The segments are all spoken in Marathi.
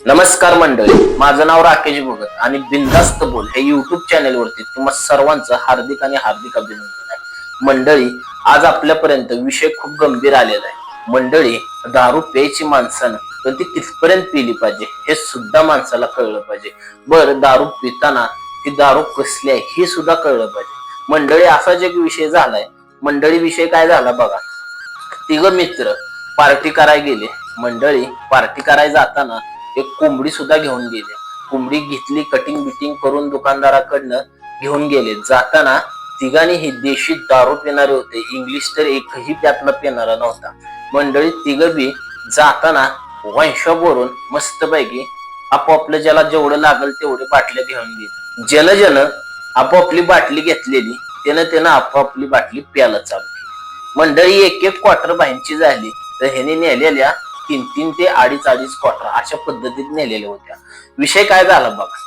नमस्कार मंडळी, माझं नाव राकेश भगत आणि बिनधास्त बोल हे युट्यूब चॅनल वरती तुम्हा सर्वांचं हार्दिक अभिनंदन आहे. मंडळी, आज आपल्यापर्यंत विषय खूप गंभीर आलेला आहे. मंडळी, दारू प्यायची माणसानं पण ती कितपर्यंत पिली पाहिजे हे सुद्धा माणसाला कळलं पाहिजे. बरं, दारू पिताना ती दारू कसली आहे हे सुद्धा कळलं पाहिजे. मंडळी, असाच एक विषय झालाय. मंडळी, विषय काय झाला बघा. तिघ मित्र पार्टी करायला गेले. मंडळी, पार्टी करायला जाताना एक कोंबडी सुद्धा घेऊन गेले. कोंबडी घेतली, कटिंग बिटिंग करून दुकानदाराकडनं घेऊन गेले. जाताना तिघांनी ही देशी दारू पिणारे होते. इंग्लिश तर एकही त्यातला पिणारा नव्हता. मंडळी, तिघ बी जाताना वंशावरून मस्तपैकी आपोआपलं ज्याला जेवढं लागल तेवढे बाटल्या घेऊन गेले. ज्यानं आपोआपली बाटली घेतलेली त्यानं आपोआपली बाटली प्यायला चालू केली. मंडळी, एक एक क्वार्टर बाहेरची झाली तर ह्याने नेलेल्या 3 ते 2.5 क्वार्टर अशा पद्धतीत नेलेल्या होत्या. विषय काय झाला बघा.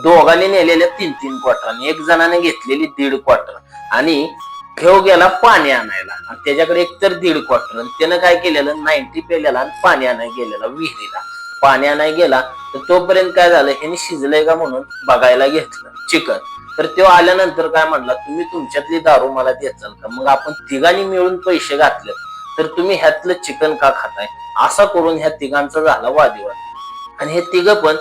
दोघांनी नेलेल्या 3 क्वार्टर आणि एक जणाने घेतलेली 1.5 क्वार्टर आणि घेऊ गेला पाणी आणायला आणि त्याच्याकडे एकतर 1.5 क्वार्टर आणि त्यानं काय केलेलं 90 पेलेला आणि पाणी आणायला गेलेला विहिरीला. पाणी आणायला गेला तर तोपर्यंत काय झालं, ह्याने शिजलंय का म्हणून बघायला घेतलं चिकन. तर तो आल्यानंतर काय म्हणला, तुम्ही तुमच्यातली दारू मला द्याल का? मग आपण तिघांनी मिळून पैसे घातले तर तुम्ही ह्यातलं चिकन का खाताय? असा करून ह्या तिघांचा झाला वादविवाद. आणि हे तिघ पण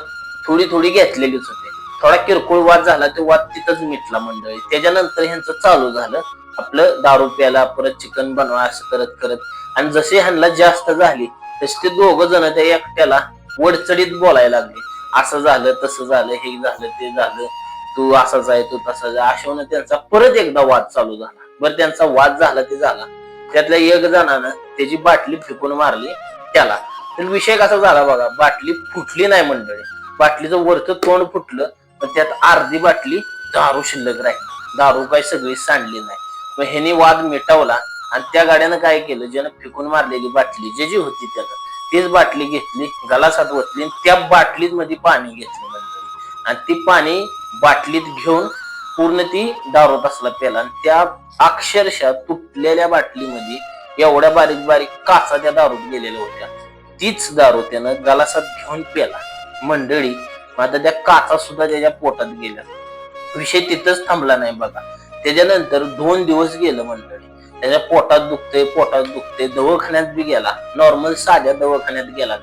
थोडी थोडी घेतलेलीच होते. थोडा किरकोळ वाद झाला, तो वाद तिथंच मिटला मंडळी. त्याच्यानंतर ह्यांचं चालू झालं आपलं दारू प्यायला, परत चिकन बनवा असं करत करत. आणि जसे ह्यांना जास्त झाली तसे ते दोघ जण त्या एकट्याला वडचडीत बोलायला लागले. असं झालं, तसं झालं, हे झालं, ते झालं, तू असाच आहे, तू तसाच आहे, अशानं त्यांचा परत एकदा वाद चालू झाला. बरं, त्यांचा वाद झाला ते झाला. त्यातल्या एक जणानं त्याची बाटली फेकून मारली त्याला. तर विषय कसा झाला बघा. बाटली फुटली नाही मंडळी, बाटलीचं वरचं तोंड फुटलं पण त्यात अर्धी बाटली दारू शिल्लक राहिली. दारू काही सगळी सांडली नाही. मग ह्याने वाद मिटवला आणि त्या गाड्यानं काय केलं, ज्यानं फेकून मारलेली बाटली जी होती त्यानं तीच बाटली घेतली, गलासात ओतली, त्या बाटलीत मध्ये पाणी घेतलं मंडळी. आणि ती पाणी बाटलीत घेऊन पूर्ण ती दारू तसला प्याला. आणि त्या अक्षरशः तुटलेल्या बाटलीमध्ये एवढ्या बारीक बारीक काचा त्या दारूत गेलेल्या होत्या. तीच दारू त्यानं गलासात घेऊन प्याला मंडळी. आता त्या काचा सुद्धा त्याच्या पोटात गेल्या. विषय तिथंच थांबला नाही बघा. त्याच्यानंतर 2 दिवस गेलं मंडळी. त्याच्या पोटात दुखते, दवाखान्यात बी गेला. नॉर्मल साध्या दवाखान्यात गेला.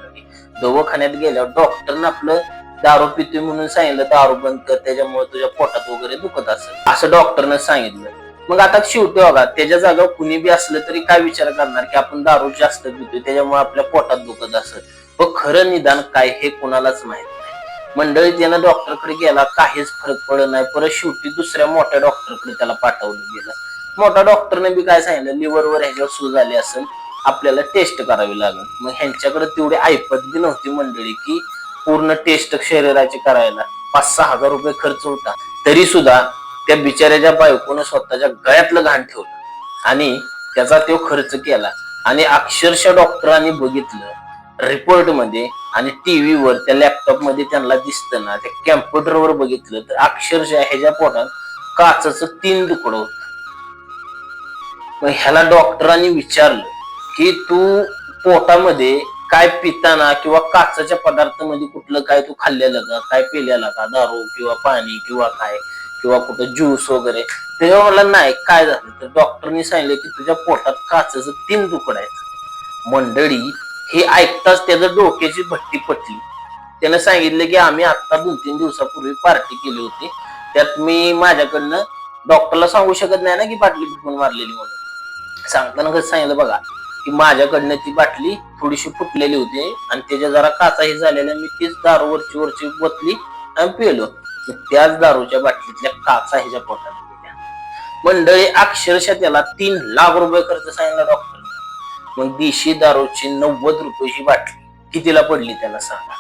दवाखान्यात गेल्यावर डॉक्टरनं आपलं दारू पितोय म्हणून सांगितलं, दारू बंद कर, त्याच्यामुळे तुझ्या पोटात वगैरे दुखत असेल असं डॉक्टरनं सांगितलं. मग आता शेवटी बघा, त्याच्या जागेवर कुणी बी असलं तरी काय विचार करणार की आपण दारू जास्त पितोय त्याच्यामुळे आपल्या पोटात दुखत असेल. पण खरं निदान काय हे कुणालाच माहित नाही मंडळी. त्यानं डॉक्टरकडे गेला, काहीच फरक पडत नाही. परत शेवटी दुसऱ्या मोठ्या डॉक्टरकडे त्याला पाठवलं गेलं. मोठ्या डॉक्टरने बी काय सांगितलं, लिव्हरवर ह्याच्यावर सूज झाली असेल, आपल्याला टेस्ट करावी लागेल. मग ह्यांच्याकडे तेवढी ऐपत बी नव्हती मंडळी की पूर्ण टेस्ट शरीराची करायला. 5-6 हजार रुपये खर्च होता. तरी सुद्धा त्या बिचाऱ्याच्या बायकोनं स्वतःच्या गळ्यातलं घाण ठेवलं आणि त्याचा तो खर्च केला. आणि अक्षरशः डॉक्टरांनी बघितलं रिपोर्ट मध्ये आणि टीव्हीवर, त्या लॅपटॉप मध्ये त्यांना दिसतं ना, त्या कॅम्प्युटरवर बघितलं तर अक्षरशः ह्याच्या पोटात काचचं 3 तुकडं होत. मग ह्याला डॉक्टरांनी विचारलं की तू पोटामध्ये काय पिताना किंवा काचच्या पदार्थामध्ये कुठलं काय तू खाल्लेलं का, काय पिलेलं का, दारू किंवा पाणी किंवा काय किंवा कुठं ज्यूस वगैरे. तेव्हा मला नाही. काय झालं तर डॉक्टरनी सांगितलं की तुझ्या पोटात काचचं 3 तुकडं आहेत. मंडळी, हे ऐकताच त्याचं डोक्याची भट्टी पटली. त्यानं सांगितलं की आम्ही आता 2-3 दिवसापूर्वी पार्टी केली होती, त्यात मी माझ्याकडनं डॉक्टरला सांगू शकत नाही ना की बाटली फेकून मारलेली म्हणून. सांगताना कसं सांगितलं बघा की माझ्याकडनं ती बाटली थोडीशी फुटलेली होती आणि त्याच्या जरा काचाही झालेल्या, मी तीच दारू वरची बोतली आणि पिलो. त्याच दारूच्या बाटलीतल्या काचा ह्याच्या पोटात गेल्या मंडळी. अक्षरशः त्याला 3 लाख रुपये खर्च सांगितला डॉक्टर. मग देशी दारूची 90 रुपयाची बाटली कितीला पडली त्याला सांगा.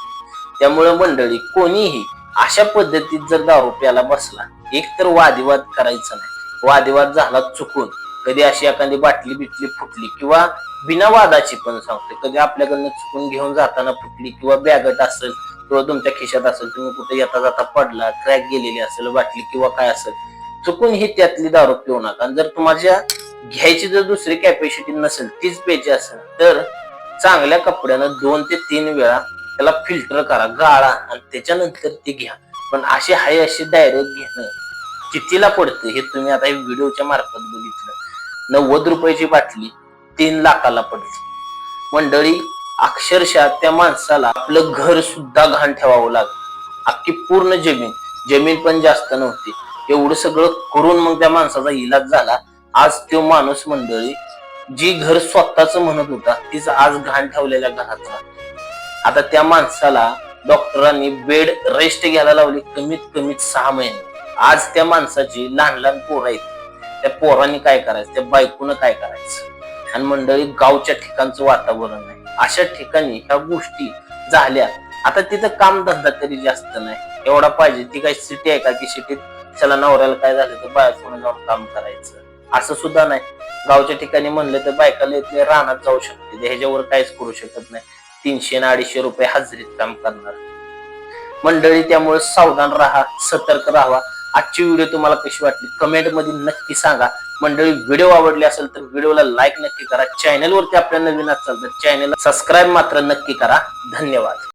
त्यामुळे मंडळी, कोणीही अशा पद्धतीत जर दारू प्यायला बसला, एक तर वादविवाद करायचा नाही. वादविवाद झाला चुकून, कधी अशी एखादी बाटली बिटली फुटली किंवा बिना वादाची पण सांगते, कधी आपल्याकडनं चुकून घेऊन जाताना फुटली किंवा बॅगट असेल किंवा तुमच्या खिशात असेल, तुम्ही कुठे येता जाता पडला, क्रॅक गेलेली असेल बाटली किंवा काय असेल, चुकून ही त्यातली दारू पिऊ नका. आणि जर तुम्हाला घ्यायची जर दुसरी कॅपॅसिटी नसेल, तीच प्यायची असेल, तर चांगल्या कपड्यानं 2 ते 3 वेळा त्याला फिल्टर करा, गाळा आणि त्याच्यानंतर ते घ्या. पण अशी हाय अशी डायरेक्ट घेणं कितीला पडतं हे तुम्ही आता व्हिडिओच्या मार्फत बघितलं. 90 रुपयाची बाटली 3 लाखाला पडली. मंडळी अक्षरशः त्या माणसाला आपलं घर सुद्धा घाण ठेवावं लागलं. अख्खी पूर्ण जमीन पण जास्त नव्हती. एवढं सगळं करून मग त्या माणसाचा इलाज झाला. आज तो माणूस मंडळी जी घर स्वतःच म्हणत होता तीच आज घाण ठेवलेल्या घराचा. आता त्या माणसाला डॉक्टरांनी बेड रेस्ट घ्यायला लावली कमीत कमी 6 महिने. आज त्या माणसाची लहान लहान पोरं आहेत. त्या पोरांनी काय करायचं, त्या बायकोनं काय करायचं. आणि मंडळी गावच्या ठिकाणचं वातावरण नाही. अशा ठिकाणी ह्या गोष्टी झाल्या. आता तिथं काम धंदा तरी जास्त नाही, एवढा पाहिजे. ती काही सिटी आहे का की सिटीत चला नवऱ्याला काय झालं तर बाहेर जाऊन काम करायचं, असं सुद्धा नाही. गावच्या ठिकाणी म्हणलं तर बायकाला इथले रानात जाऊ शकते, ह्याच्यावर काहीच करू शकत नाही. 300 आणि 250 रुपये हजेरीत काम करणार मंडळी. त्यामुळे सावधान राहा, सतर्क राहा. आजची व्हिडिओ तुम्हाला कशी वाटली कमेंट मध्ये नक्की सांगा. मंडळी व्हिडिओ आवडली असेल तर व्हिडिओला लाईक नक्की करा. चॅनलवरती आपल्या नवीन असाल तर चॅनलला सबस्क्राईब मात्र नक्की करा. धन्यवाद.